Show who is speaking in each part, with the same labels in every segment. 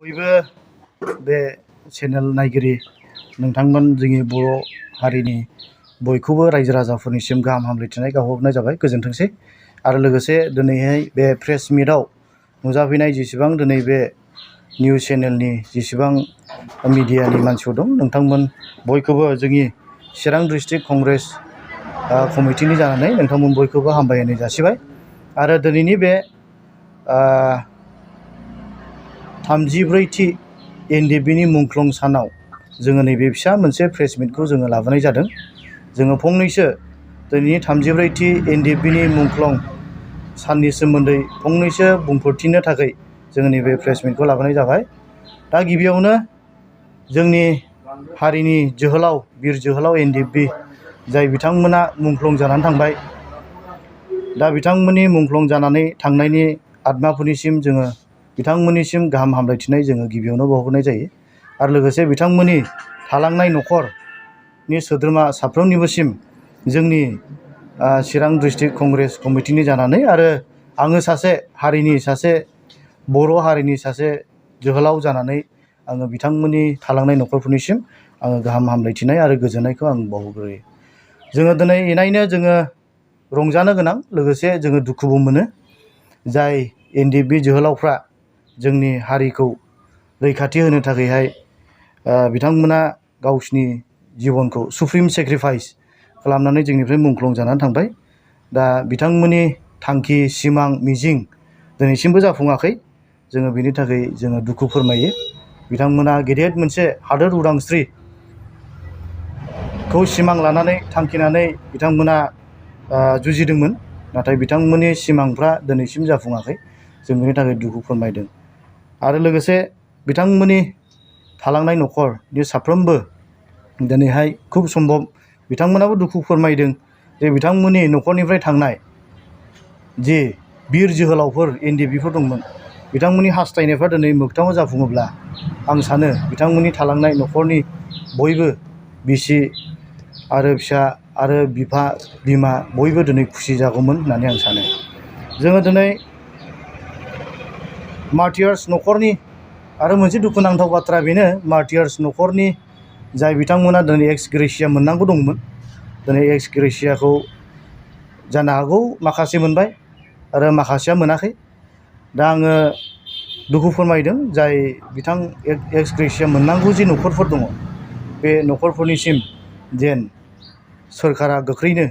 Speaker 1: बयबो बे चेनेल नायगिरि नोंथांमोन जोंनि बर' हारिनि बयखौबो रायजो राजाफोरनिसिम गाहाम हामलायथिनाय गावहरनाय जाबाय। गोजोनथोंसै। आरो लोगोसे दिनैहाय बे प्रेस मिटआव नुजाफैनाय जेसेबां दिनै बे निउज चेनेलनि जेसेबां मिडियानि मानसिफोर दं, नोंथांमोन बयखौबो जोंनि चिरां डिस्ट्रिक्ट कंग्रेस कमिटिनि जानानै नोंथांमोन बयखौबो हामलायनाय जासिबाय। आरो दिनैनि बे 33थि एनडिएफबिनि मुंख्लं सानाव जोङो नैबे फिसा मोनसे प्रेस मिटखौ जोङो लाबोनाय जादों। जोङो फंनैसो दिनैनि 33थि एनडिएफबिनि मुंख्लं साननि सोमोन्दै फंनैसो बुंफोरथिनो थाखाय जोङो नैबे प्रेस मिटखौ लाबोनाय जाबाय। दा गिबियावनो जोंनि हारिनि जोहोलाव बिर जोहोलाव एनडिएफबि जाय बिथांमोना मुंख्लं जानानै थांबाय, दा बिथांमोननि मुंख्लं जानानै थांनायनि आत्माफोरनिसिम जोङो बिथांमोननिसिम गाहाम हामलायथिनाय जोङो गिबियावनो बावहरनाय जायो। आरो लोगोसे बिथांमोननि थालांनाय न'खरनि सोद्रोमा साफ्रोमनिबोसिम जोंनि चिरां डिस्ट्रिक्ट कंग्रेस कमिटिनि जानानै आरो आङो सासे बर' हारिनि सासे जोहोलाव जानानै आङो बिथांमोननि थालांनाय न'खरफोरनिसिम आङो गाहाम हामलायथिनाय आरो गोजोननायखौ आं बावहरग्रोयो। जोङो दिनै इनायनो जोङो रंजानो गोनां, लोगोसे जोङो दुखुबो मोनो। जाय एनडिएफबि जोहोलावफ्रा जोंनि हारिखौ रैखाथि होनो थाखायहाय बिथांमोना गावसिनि जिबनखौ सुप्रिम सेक्रिफाइस खालामनानै जोंनिफ्राय मुंख्लं जानानै थांबाय। दा बिथांमोननि थांखि, सिमां, मिजिं दिनैसिमबो जाफुङाखै। जोङो बेनि थाखाय जोङो दुखु फोरमायो। बिथांमोना गेदेर मोनसे हादोर उदांस्रिखौ सिमां लानानै थांखिनानै बिथांमोना जुजिदोंमोन, नाथाय बिथांमोननि सिमांफ्रा दिनैसिम जाफुङाखै। जों बेनि थाखाय दुखु फोरमायदों। आरो लोगोसे बिथांमोननि थालांनाय न'खरनि साफ्रोमबो दिनैहाय खुब सम्भब बिथांमोनाबो दुखु फोरमायदों जे बिथांमोननि न'खरनिफ्राय थांनाय जे बिर जोहोलावफोर एनडिएफबिफोर दंमोन, बिथांमोननि हास्थायनायफ्रा दिनै मोगथाङाव जाफुङोब्ला आं सानो बिथांमोननि थालांनाय न'खरनि बयबो बिसि आरो फिसा आरो बिफा बिमा बयबो दिनै खुसि जागौमोन होननानै आं सानो। जोङो दिनै मार्टियार्स न'खरनि आरो मोनसे दुखुनांथाव बाथ्रा बेनो, मार्टियार्स न'खरनि जाय बिथांमोना दिनै एक्स ग्रेसिया मोननांगौ दंमोन, दिनै एक्स ग्रेसियाखौ जानो हागौ माखासे मोनबाय आरो माखासेया मोनाखै। दा आङो दुखु फोरमायदों जाय बिथां एक्स ग्रेसिया मोननांगौ जि न'खरफोर दङ, बे न'खरफोरनिसिम जेन सोरखारा गोख्रैनो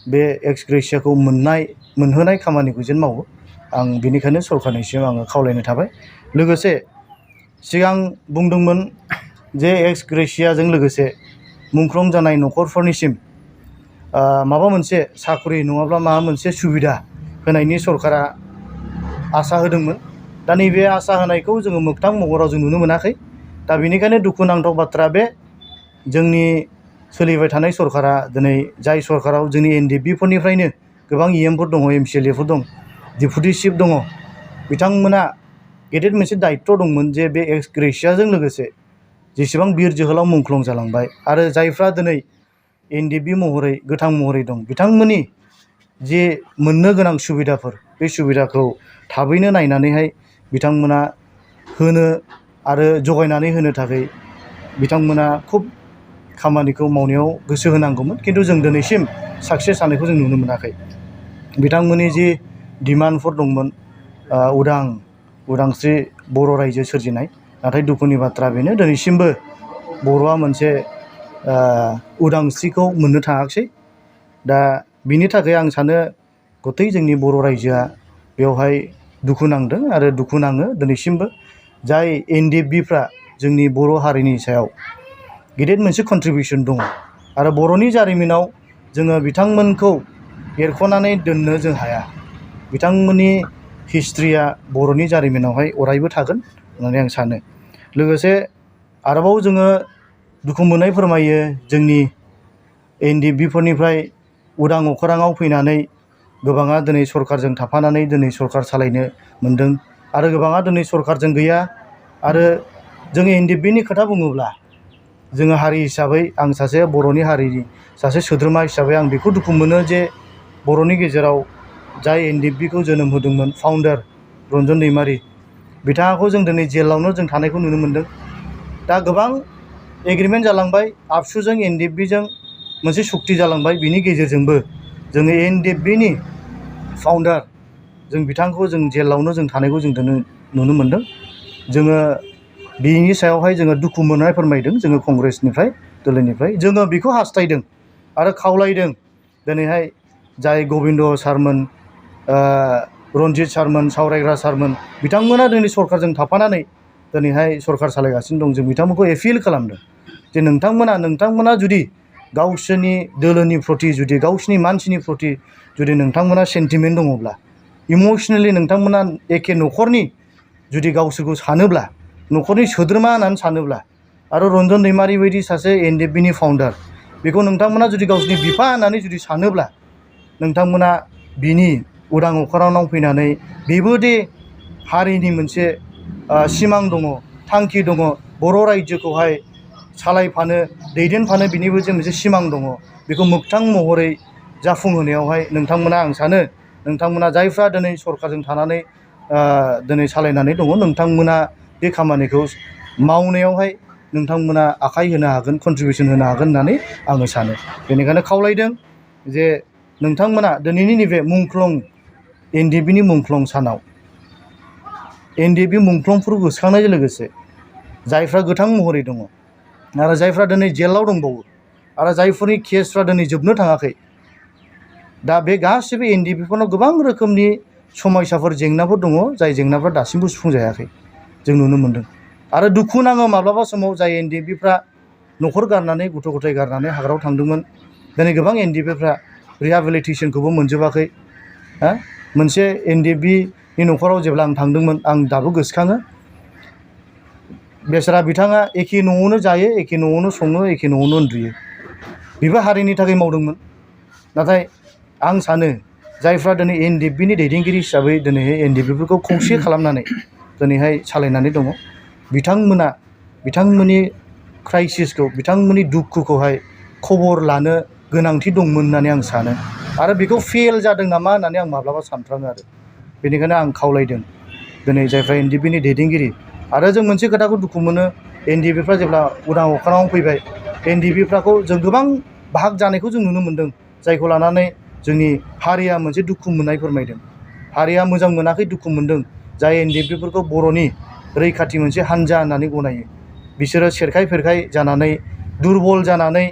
Speaker 1: बे एक्स ग्रेसियाखौ मोनहोनाय खामानिखौ जेन मावो। आं बेनिखायनो सरखारनिसिम आङो खावलायनाय थाबाय। लोगोसे सिगां बुंदोंमोन जे एक्स ग्रेसियाजों लोगोसे मुंख्लं जानाय न'खरफोरनिसिम माबा मोनसे साख्रि नङाब्ला माबा मोनसे सुबिदा होनायनि सरखारा आसा होदोंमोन। दा नैबे आसा होनायखौ जोङो मोगथां महराव जों नुनो मोनाखै। दा बेनिखायनो दुखुनांथाव बाथ्रा बे जोंनि सोलिबाय थानाय सरखारा दिनै जाय सरखाराव जोंनि एनडिएफबिफोरनिफ्रायनो गोबां इएमफोर दङ, एमसिएलएफोर दं, डिपुटि चिफ दङ, बिथांमोना गेदेर मोनसे दायित्व दंमोन जे बे एक्स ग्रेसियाजों लोगोसे जेसेबां बिर जोहोलाव मुंख्लं जालांबाय आरो जायफ्रा दिनै एनडिएफबि महरै गोथां महरै दं, बिथांमोननि जे मोननो गोनां सुबिदाफोर, बे सुबिदाखौ थाबैनो नायनानैहाय बिथांमोना होनो आरो जगायनानै होनो थाखाय बिथांमोना खुब खामानिखौ मावनायाव गोसो होनांगौमोन। खिन्थु जों दिनैसिम साक्सेस जानायखौ जों नुनो मोनाखै। बिथांमोननि जि डिमान्डफोर दंमोन, उदांस्रि बर' रायजो सोरजिनाय, नाथाय दुखुनि बाथ्रा बेनो दिनैसिमबो बर'आ मोनसे उदांस्रिखौ मोननो थाङाखिसै। दा बिनि थाखाय आं सानो गथै जोंनि बर' रायजोआ बेवहाय दुखु नांदों आरो दुखु नाङो दिनैसिमबो। जाय एनडिएफबिफ्रा जोंनि बर' हारिनि सायाव गेदेर मोनसे कन्ट्रिबिउसन दङ आरो बर'नि जारिमिनाव जोङो बिथांमोनखौ एरख'नानै दोननो जों हाया। बिथांमोननि हिस्ट्रिया बर'नि जारिमिनावहाय अरायबो थागोन होननानै आं सानो। लोगोसे आरोबाव जोङो दुखु मोननाय फोरमायो, जोंनि एनडिएफबिफोरनिफ्राय उदां अख्राङाव फैनानै गोबाङा दिनै सरखारजों थाफानानै दिनै सरखार सालायनो मोनदों आरो गोबाङा दिनै सरखारजों गैया। आरो जोङो एनडिएफबिनि खोथा बुङोब्ला जोङो हारि हिसाबै, आं सासे बर'नि हारिनि सासे सोद्रोमा हिसाबै आं बेखौ दुखु मोनो जे बर'नि गेजेराव जाय एनडिएफबिखौ जोनोम होदोंमोन फाउन्डार रन्जन दैमारि, बिथाङाखौ जों दिनै जेलावनो जों थानायखौ नुनो मोन्दों। दा गोबां एग्रिमेन्ट जालांबाय आबसुजों एनडिएफबिजों मोनसे सुक्ति जालांबाय। बिनि गेजेरजोंबो जोङो एनडिएफबिनि फाउन्डार जों बिथांखौ जों जेलावनो जों थानायखौ जों नुनो मोन्दों। जोङो बिनि सायावहाय जोङो दुखु मोननाय फोरमायदों जोङो कंग्रेसनिफ्राय दोलोनिफ्राय जोङो बेखौ हास्थायदों आरो खावलायदों दिनैहाय जाय गबिन्द सारमोन, रन्जित सारमोन, सावरायग्रा सारमोन बिथांमोना दिनै सरकारजों थाफानानै दिनैहाय सरकार सालायगासिनो दं। जों बिथांमोनखौ एपिल खालामदों जे नोंथांमोना जुदि गावसोरनि दोलोनि प्रति जुदि गावसोरनि मानसिनि प्रति जुदि नोंथांमोना सेन्टिमेन्ट दङब्ला, इमसनेलि नोंथांमोना एखे न'खरनि जुदि गावसोरखौ सानोब्ला, न'खरनि सोद्रोमा होननानै सानोब्ला आरो रन्जन दैमारि बायदि सासे एनडिएफबिनि फाउन्डार बेखौ नोंथांमोना जुदि गावसोरनि बिफा होननानै जुदि सानोब्ला नोंथांमोना बिनि उदां अख्राङाव फैनानै बेबो दे हारिनि मोनसे सिमां दङ, थांखि दङ, बर' रायजोखौहाय सालायफानो दैदेनफानो बिनिबो जे मोनसे सिमां दङ, बेखौ मोगथां महरै जाफुंहोनायावहाय नोंथांमोना आं सानो नोंथांमोना जायफ्रा दिनै सरकारजों थानानै दिनै सालायनानै दङ नोंथांमोना बे खामानिखौ मावनायावहाय नोंथांमोना आखाइ होनो हागोन, कन्ट्रिबिउसन होनो हागोन होननानै आङो सानो। बेनिखायनो खावलायदों जे नोंथांमोना दिनैनि नैबे मुंख्लं एनडिएफबिनि मुंख्लं सानाव एनडिएफबि मुंख्लंफोरखौ गोसोखांनायजों लोगोसे जायफ्रा गोथां महरै दङ आरो जायफ्रा दिनै जेलाव दंबावो आरो जायफोरनि केसफ्रा दिनै जोबनो थाङाखै, दा बे गासैबो एनडिएफबिफोरनाव गोबां रोखोमनि समयसाफोर, जेंनाफोर दङ जाय जेंनाफ्रा दासिमबो सुफुंजायाखै जों नुनो मोन्दों। आरो दुखु नाङो माब्लाबा समाव जाय एनडिएफबिफ्रा न'खर गारनानै गथ' गथाय गारनानै हाग्रायाव थांदोंमोन, दिनै गोबां एनडिएफबिफ्रा रिहेबिलिटेसनखौबो मोनजोबाखै। मोनसे एनडिएफबिनि न'खराव जेब्ला आं थांदोंमोन आं दाबो गोसोखाङो, बेचारा बिथाङा एखे न'आवनो जायो, एखे न'आवनो सङो, एखे न'आवनो उन्दुयो। बेबो हारिनि थाखाय मावदोंमोन। नाथाय आं सानो जायफ्रा दिनै एनडिएफबिनि दैदेनगिरि हिसाबै दिनैहाय एनडिएफबिफोरखौ खौसे खालामनानै दिनैहाय सालायनानै दङ, बिथांमोना बिथांमोननि क्राइसिसखौ, बिथांमोननि दुखुखौहाय खबर लानो गोनांथि दंमोन होननानै आं सानो। आरो बेखौ फेल जादों नामा होननानै आं माब्लाबा सानफ्राङो आरो। बेनिखायनो आं खावलायदों दिनै जायफ्रा एनडिएफबिनि दैदेनगिरि, आरो जों मोनसे खोथाखौ दुखु मोनो, एनडिएफबिफ्रा जेब्ला उदां अख्राङाव फैबाय, एनडिएफबिफ्राखौ जों गोबां बाहाग जानायखौ जों नुनो मोन्दों, जायखौ लानानै जोंनि हारिया मोनसे दुखु मोननाय फोरमायदों। हारिया मोजां मोनाखै, दुखु मोनदों। जाय एनडिएफबिफोरखौ बर'नि रैखाथि मोनसे हान्जा होननानै गनायो, बिसोरो सेरखाय फेरखाय जानानै, दुरबल जानानै,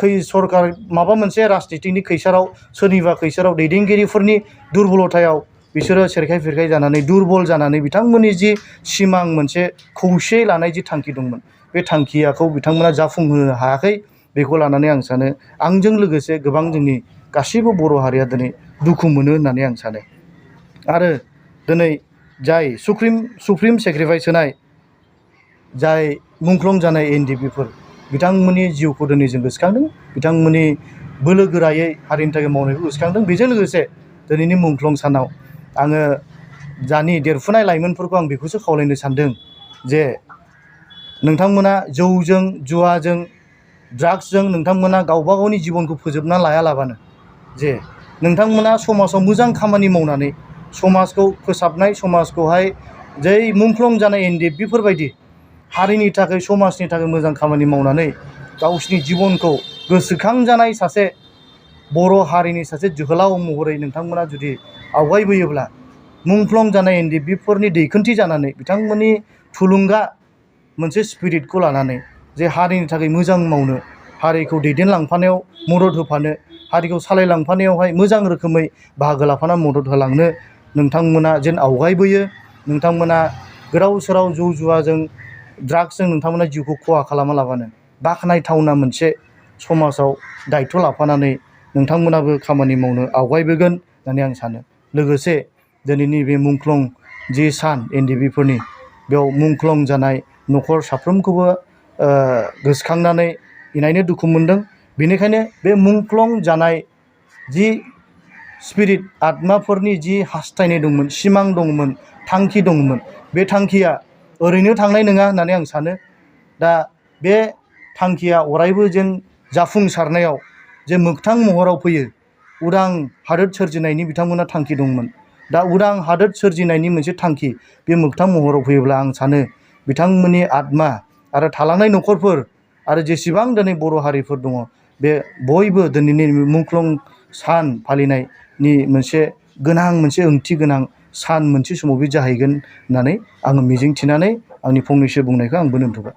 Speaker 1: सरकार माबा मोनसे राजनितिनि खैसाराव, सोरनिबा खैसाराव, दैदेनगिरिफोरनि दुरबलथायाव बिसोरो सेरखाय फेरखाय जानानै, दुरबल जानानै बिथांमोननि जि सिमां, मोनसे खौसे लानाय जि थांखि दंमोन, बे थांखियाखौ बिथांमोना जाफुंहोनो हायाखै। बेखौ लानानै आं सानो आंजों लोगोसे गोबां जोंनि गासैबो बर' हारिया दिनै दुखु मोनो होननानै आं सानो। आरो दिनै जाय सुप्रिम सेक्रिफाइस होनाय जाय मुंख्लं जानाय एनडिएफबिफोर, बिथांमोननि जिउखौ दिनै जों गोसोखांदों, बिथांमोननि बोलो गोरायै हारिनि थाखाय मावनायखौ गोसोखांदों। बेजों लोगोसे दिनैनि मुंख्लं सानाव आङो दानि देरफुनाय लाइमोनफोरखौ आं बेखौसो खावलायनो सानदों जे नोंथांमोना जौजों, जुवाजों, ड्राग्सजों नोंथांमोना गावबा गावनि जिबनखौ फोजोबना लायालाबानो जे नोंथांमोना समाजाव मोजां खामानि मावनानै समाजखौ फोसाबनाय, समाजखौहाय जै मुंख्लं जानाय एनडिएफबिफोरबायदि हारिनि थाखाय, समाजनि थाखाय मोजां खामानि मावनानै गावसिनि जिबनखौ गोसोखांजानाय सासे बर' हारिनि सासे जोहोलाव महरै नोंथांमोना जुदि आवगायबोयोब्ला, मुंख्लं जानाय एनडिएफबिफोरनि दैखोनथि जानानै बिथांमोननि थुलुंगा मोनसे स्पिरिटखौ लानानै जे हारिनि थाखाय मोजां मावनो, हारिखौ दैदेनलांफानायाव मदद होफानो, हारिखौ सालायलांफानायावहाय मोजां रोखोमै बाहागो लाफाना मदद होलांनो नोंथांमोना जेन आवगायबोयो, नोंथांमोना गोदाव सोराव जौ जुवाजों, ड्राग्सजों नोंथांमोना जिउखौ खहा खालामालाबानो बाख्नायथावना मोनसे समाजाव दायथ' लाफानानै नोंथांमोनाबो खामानि मावनो आवगायबोगोन होननानै आं सानो। लोगोसे दिनैनि बे मुंख्लं जि सान एनडिएफबिफोरनि, बेयाव मुंख्लं जानाय न'खर साफ्रोमखौबो गोसोखांनानै इनायनो दुखु मोनदों। बेनिखायनो बे मुंख्लं जानाय जि स्पिरिट, आत्माफोरनि जि हास्थायनाय दंमोन, सिमां दंमोन, थांखि दंमोन, बे थांखिया ओरैनो थांनाय नङा होननानै आं सानो। दा बे थांखिया अरायबो जेन जाफुंसारनायाव जे मोगथां महराव फैयो, उदां हादोर सोरजिनायनि बिथांमोना थांखि दंमोन, दा उदां हादोर सोरजिनायनि मोनसे थांखि बे मोगथां महराव फैयोब्ला आं सानो बिथांमोननि आत्मा आरो थालांनाय न'खरफोर आरो जेसेबां दिनै बर' हारिफोर दङ बे बयबो दिनैनि मुंख्लं सान फालिनायनि मोनसे गोनां मोनसे ओंथि गोनां सान मोनसे समाव बे जाहैगोन होननानै आङो मिजिंथिनानै आंनि फंनैसो बुंनायखौ आंबो दोनथ'बाय।